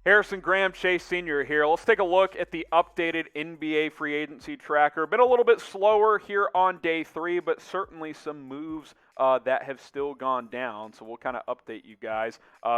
Harrison Graham, Chase Sr. here. Let's take a look at the updated NBA free agency tracker. Been a little bit slower here on day 3, but certainly some moves that have still gone down. So we'll kind of update you guys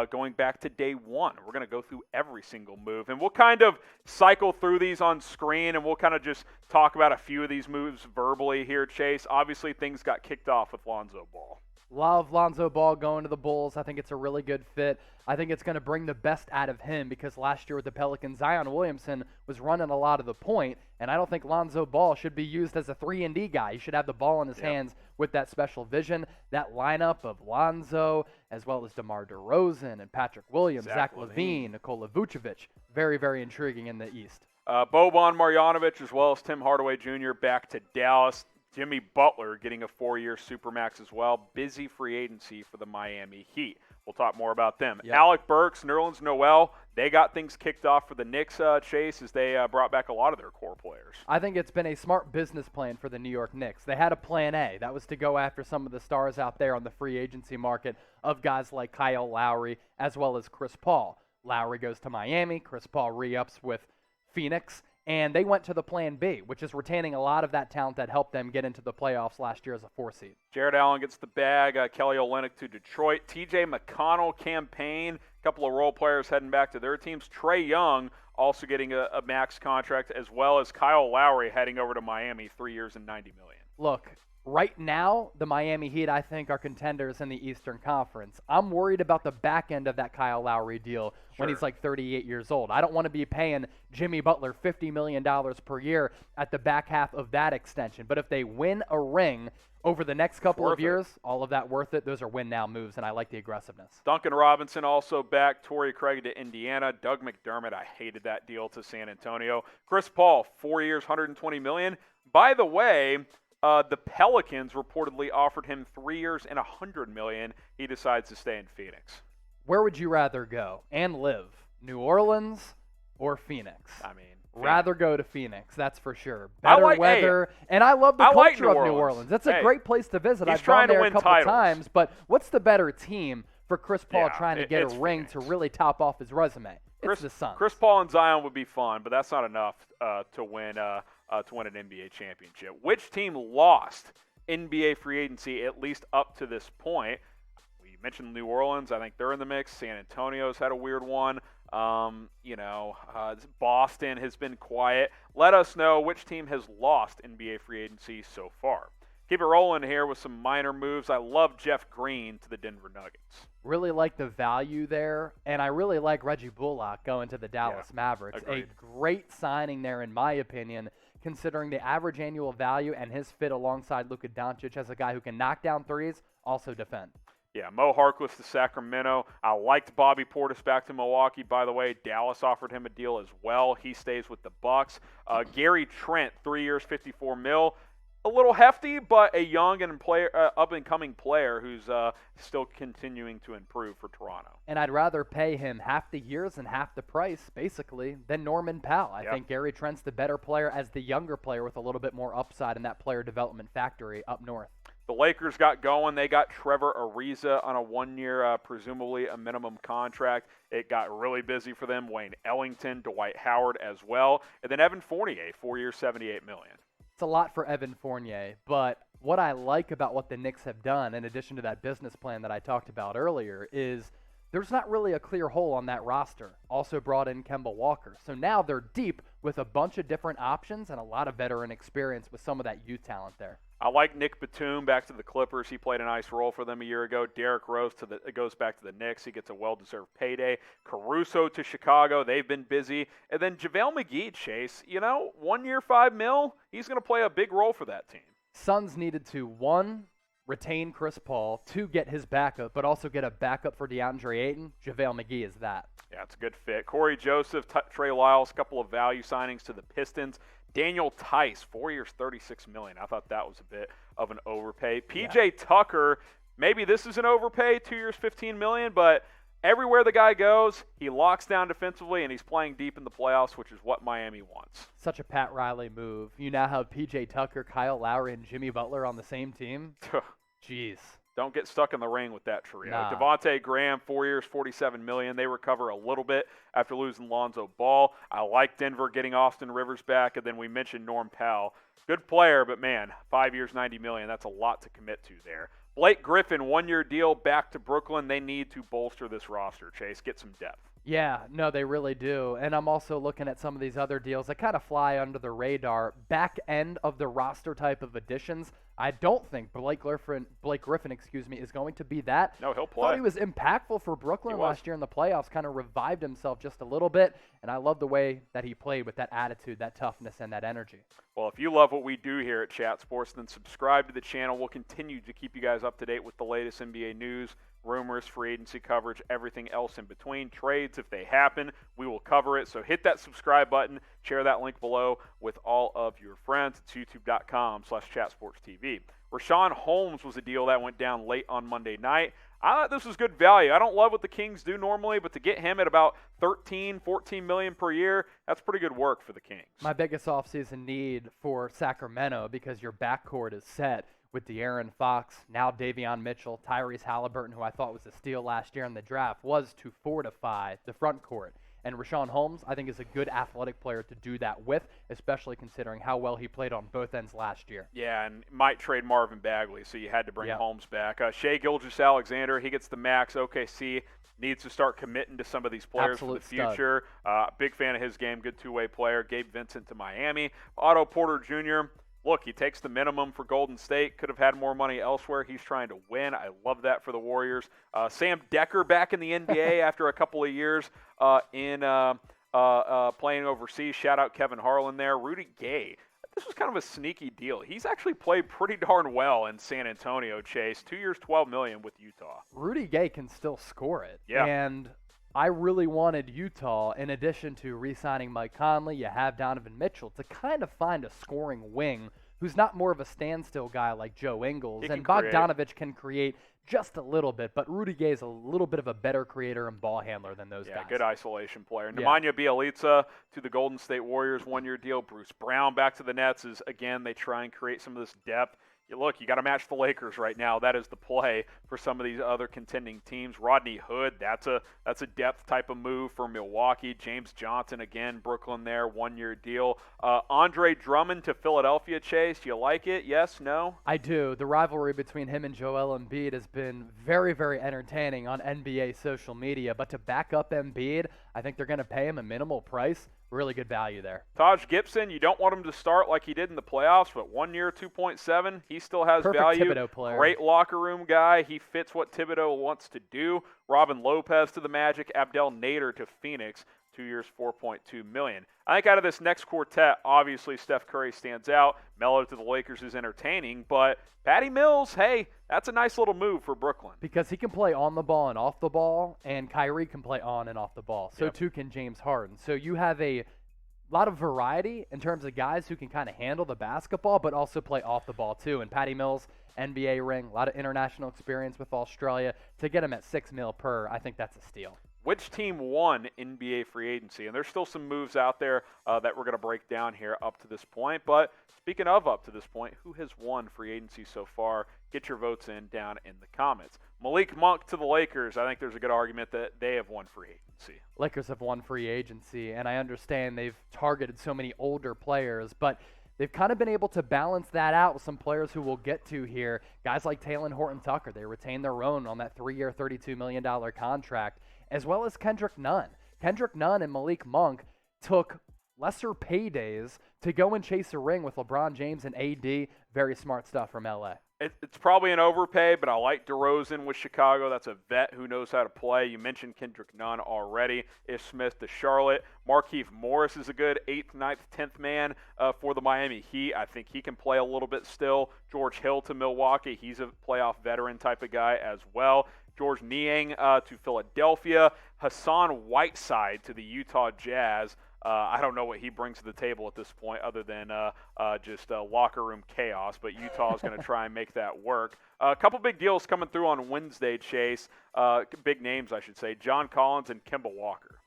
going back to day 1. We're going to go through every single move, and we'll kind of cycle through these on screen, and we'll kind of just talk about a few of these moves verbally here, Chase. Obviously, things got kicked off with Lonzo Ball. Love Lonzo Ball going to the Bulls. I think it's a really good fit. I think it's going to bring the best out of him because last year with the Pelicans, Zion Williamson was running a lot of the point, and I don't think Lonzo Ball should be used as a 3-and-D guy. He should have the ball in his hands with that special vision. That lineup of Lonzo, as well as DeMar DeRozan and Patrick Williams, Zach LaVine, Nikola Vucevic, very, very intriguing in the East. Boban Marjanovic as well as Tim Hardaway Jr. back to Dallas. Jimmy Butler getting a 4-year Supermax as well. Busy free agency for the Miami Heat. We'll talk more about them. Yep. Alec Burks, NERLENS, NOEL, they got things kicked off for the Knicks, Chase, as they brought back a lot of their core players. I think it's been a smart business plan for the New York Knicks. They had a plan A. That was to go after some of the stars out there on the free agency market of guys like Kyle Lowry as well as Chris Paul. Lowry goes to Miami. Chris Paul re-ups with Phoenix. And they went to the plan B, which is retaining a lot of that talent that helped them get into the playoffs last year as a 4 seed. Jared Allen gets the bag. Kelly Olynyk to Detroit. TJ McConnell campaign. A couple of role players heading back to their teams. Trae Young also getting a max contract, as well as Kyle Lowry heading over to Miami, 3 years and $90 million. Look, right now, the Miami Heat, I think, are contenders in the Eastern Conference. I'm worried about the back end of that Kyle Lowry deal when he's like 38 years old. I don't want to be paying Jimmy Butler $50 million per year at the back half of that extension. But if they win a ring over the next couple of years, all of that worth it. Those are win-now moves, and I like the aggressiveness. Duncan Robinson also back. Torrey Craig to Indiana. Doug McDermott, I hated that deal to San Antonio. Chris Paul, 4 years, $120 million. By the way, the Pelicans reportedly offered him 3 years and $100 million. He decides to stay in Phoenix. Where would you rather go and live? New Orleans or Phoenix? I mean, rather go to Phoenix, that's for sure. Better weather, and I love the culture of New Orleans. That's a great place to visit. I've gone there a couple times, but what's the better team for Chris Paul trying to get a ring to really top off his resume? It's the Suns. Chris Paul and Zion would be fun, but that's not enough to win an NBA championship. Which team lost NBA free agency at least up to this point? We mentioned New Orleans. I think they're in the mix. San Antonio's had a weird one. Boston has been quiet. Let us know which team has lost NBA free agency so far. Keep it rolling here with some minor moves. I love Jeff Green to the Denver Nuggets. Really like the value there, and I really like Reggie Bullock going to the Dallas Mavericks. Agreed. A great signing there, in my opinion, considering the average annual value and his fit alongside Luka Doncic as a guy who can knock down threes, also defend. Yeah, Mo Harkless to Sacramento. I liked Bobby Portis back to Milwaukee. By the way, Dallas offered him a deal as well. He stays with the Bucks. Gary Trent, 3 years, $54 million. A little hefty, but a young and up-and-coming player who's still continuing to improve for Toronto. And I'd rather pay him half the years and half the price, basically, than Norman Powell. I think Gary Trent's the better player as the younger player with a little bit more upside in that player development factory up north. The Lakers got going. They got Trevor Ariza on a 1-year, presumably a minimum contract. It got really busy for them. Wayne Ellington, Dwight Howard as well. And then Evan Fournier, 4 years, $78 million. It's a lot for Evan Fournier, but what I like about what the Knicks have done, in addition to that business plan that I talked about earlier, is there's not really a clear hole on that roster. Also brought in Kemba Walker. So now they're deep with a bunch of different options and a lot of veteran experience with some of that youth talent there. I like Nick Batum back to the Clippers. He played a nice role for them a year ago. Derrick Rose goes back to the Knicks. He gets a well-deserved payday. Caruso to Chicago. They've been busy. And then JaVale McGee, Chase, 1 year, $5 million. He's going to play a big role for that team. Suns needed to, 1, retain Chris Paul, 2, get his backup, but also get a backup for DeAndre Ayton. JaVale McGee is that. Yeah, it's a good fit. Corey Joseph, Trey Lyles, a couple of value signings to the Pistons. Daniel Tice, 4 years, $36 million. I thought that was a bit of an overpay. PJ Tucker, maybe this is an overpay, 2 years, $15 million, but everywhere the guy goes, he locks down defensively, and he's playing deep in the playoffs, which is what Miami wants. Such a Pat Riley move. You now have PJ Tucker, Kyle Lowry, and Jimmy Butler on the same team. Jeez. Don't get stuck in the ring with that trio. Nah. Devonte Graham, 4 years, $47 million. They recover a little bit after losing Lonzo Ball. I like Denver getting Austin Rivers back, and then we mentioned Norm Powell. Good player, but man, 5 years, $90 million. That's a lot to commit to there. Blake Griffin, 1 year deal back to Brooklyn. They need to bolster this roster, Chase. Get some depth. Yeah, no, they really do. And I'm also looking at some of these other deals that kind of fly under the radar. Back end of the roster type of additions. I don't think Blake Griffin, is going to be that. No, he'll I play. thought he was impactful for Brooklyn last year in the playoffs, kind of revived himself just a little bit, and I love the way that he played with that attitude, that toughness, and that energy. Well, if you love what we do here at Chat Sports, then subscribe to the channel. We'll continue to keep you guys up to date with the latest NBA news, rumors, free agency coverage, everything else in between. Trades, if they happen, we will cover it. So hit that subscribe button, share that link below with all of your friends. It's youtube.com/chatsportstv. Rashawn Holmes was a deal that went down late on Monday night. I thought this was good value. I don't love what the Kings do normally, but to get him at about $13-14 million per year, that's pretty good work for the Kings. My biggest offseason need for Sacramento, because your backcourt is set with De'Aaron Fox, now Davion Mitchell, Tyrese Halliburton, who I thought was a steal last year in the draft, was to fortify the front court. And Rashawn Holmes, I think, is a good athletic player to do that with, especially considering how well he played on both ends last year. Yeah, and might trade Marvin Bagley, so you had to bring Holmes back. Shai Gilgeous-Alexander, he gets the max. OKC needs to start committing to some of these players for the future. Big fan of his game, good two-way player. Gabe Vincent to Miami. Otto Porter Jr., look, he takes the minimum for Golden State. Could have had more money elsewhere. He's trying to win. I love that for the Warriors. Sam Decker back in the NBA after a couple of years in playing overseas. Shout out Kevin Harlan there. Rudy Gay. This was kind of a sneaky deal. He's actually played pretty darn well in San Antonio, Chase. 2 years, $12 million with Utah. Rudy Gay can still score it. Yeah. And I really wanted Utah, in addition to re-signing Mike Conley, you have Donovan Mitchell, to kind of find a scoring wing who's not more of a standstill guy like Joe Ingles. And Bogdanovich can create just a little bit, but Rudy Gay is a little bit of a better creator and ball handler than those guys. Yeah, good isolation player. Nemanja Bjelica to the Golden State Warriors, 1 year deal. Bruce Brown back to the Nets as, again, they try and create some of this depth. Look, you got to match the Lakers right now. That is the play for some of these other contending teams. Rodney Hood, that's a depth type of move for Milwaukee. James Johnson, again, Brooklyn there, 1 year deal. Andre Drummond to Philadelphia, Chase. You like it? Yes? No? I do. The rivalry between him and Joel Embiid has been very, very entertaining on NBA social media. But to back up Embiid, I think they're going to pay him a minimal price. Really good value there. Taj Gibson, you don't want him to start like he did in the playoffs, but 1 year, 2.7, he still has Perfect value. Thibodeau player. Great locker room guy. He fits what Thibodeau wants to do. Robin Lopez to the Magic. Abdel Nader to Phoenix. 2 years, $4.2 million. I think out of this next quartet, obviously Steph Curry stands out. Melo to the Lakers is entertaining, but Patty Mills, hey, that's a nice little move for Brooklyn. Because he can play on the ball and off the ball, and Kyrie can play on and off the ball. So too can James Harden. So you have a lot of variety in terms of guys who can kind of handle the basketball, but also play off the ball too. And Patty Mills, NBA ring, a lot of international experience with Australia. To get him at $6 million per, I think that's a steal. Which team won NBA free agency? And there's still some moves out there that we're going to break down here up to this point. But speaking of up to this point, who has won free agency so far? Get your votes in down in the comments. Malik Monk to the Lakers. I think there's a good argument that they have won free agency. Lakers have won free agency, and I understand they've targeted so many older players, but they've kind of been able to balance that out with some players who we'll get to here. Guys like Talen Horton-Tucker, they retained their own on that 3-year, $32 million contract, as well as Kendrick Nunn. Kendrick Nunn and Malik Monk took lesser paydays to go and chase a ring with LeBron James and AD. Very smart stuff from LA. It's probably an overpay, but I like DeRozan with Chicago. That's a vet who knows how to play. You mentioned Kendrick Nunn already. Ish Smith to Charlotte. Markieff Morris is a good 8th, 9th, 10th man for the Miami Heat. I think he can play a little bit still. George Hill to Milwaukee. He's a playoff veteran type of guy as well. George Niang to Philadelphia. Hassan Whiteside to the Utah Jazz. I don't know what he brings to the table at this point other than just locker room chaos, but Utah is going to try and make that work. A couple big deals coming through on Wednesday, Chase. Big names, I should say. John Collins and Kemba Walker.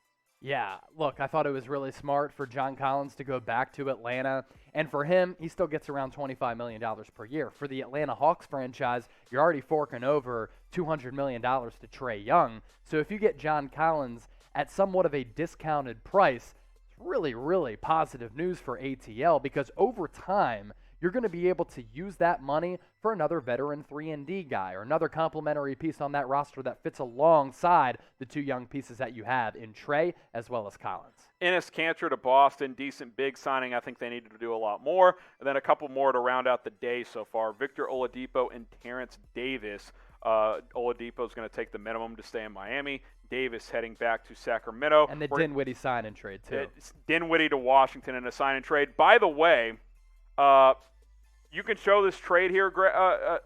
Yeah, look, I thought it was really smart for John Collins to go back to Atlanta. And for him, he still gets around $25 million per year. For the Atlanta Hawks franchise, you're already forking over $200 million to Trae Young. So if you get John Collins at somewhat of a discounted price, it's really, really positive news for ATL because over time, you're going to be able to use that money for another veteran 3-and-D guy or another complementary piece on that roster that fits alongside the two young pieces that you have in Trae as well as Collins. Enes Kanter to Boston, decent big signing. I think they needed to do a lot more. And then a couple more to round out the day so far. Victor Oladipo and Terence Davis. Oladipo is going to take the minimum to stay in Miami. Davis heading back to Sacramento. And the Dinwiddie sign and trade, too. Dinwiddie to Washington in a sign and trade. By the way, you can show this trade here,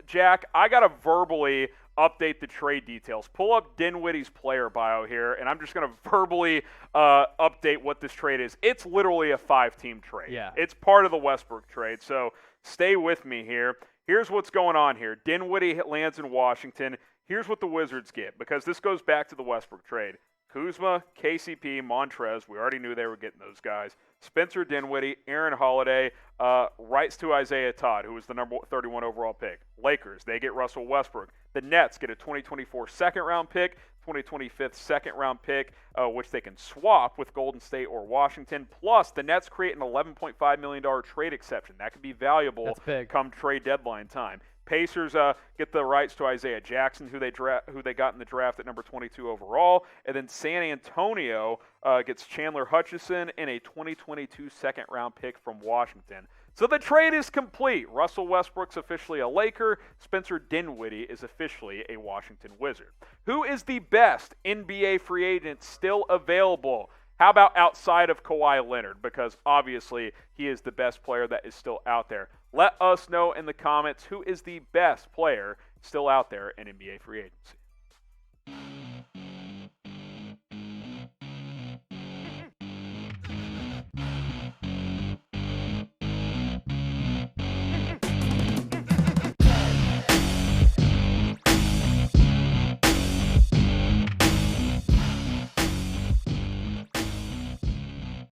Jack. I got to verbally update the trade details. Pull up Dinwiddie's player bio here, and I'm just going to verbally update what this trade is. It's literally a 5-team trade. Yeah. It's part of the Westbrook trade, so stay with me here. Here's what's going on here. Dinwiddie lands in Washington. Here's what the Wizards get, because this goes back to the Westbrook trade. Kuzma, KCP, Montrez, we already knew they were getting those guys. Spencer Dinwiddie, Aaron Holiday, rights to Isaiah Todd, who was the number 31 overall pick. Lakers, they get Russell Westbrook. The Nets get a 2024 second-round pick, 2025 second-round pick, which they can swap with Golden State or Washington. Plus, the Nets create an $11.5 million trade exception. That could be valuable come trade deadline time. Pacers get the rights to Isaiah Jackson, who they got in the draft at number 22 overall. And then San Antonio gets Chandler Hutchison and a 2022 second-round pick from Washington. So the trade is complete. Russell Westbrook's officially a Laker. Spencer Dinwiddie is officially a Washington Wizard. Who is the best NBA free agent still available? How about outside of Kawhi Leonard? Because obviously he is the best player that is still out there. Let us know in the comments who is the best player still out there in NBA free agency.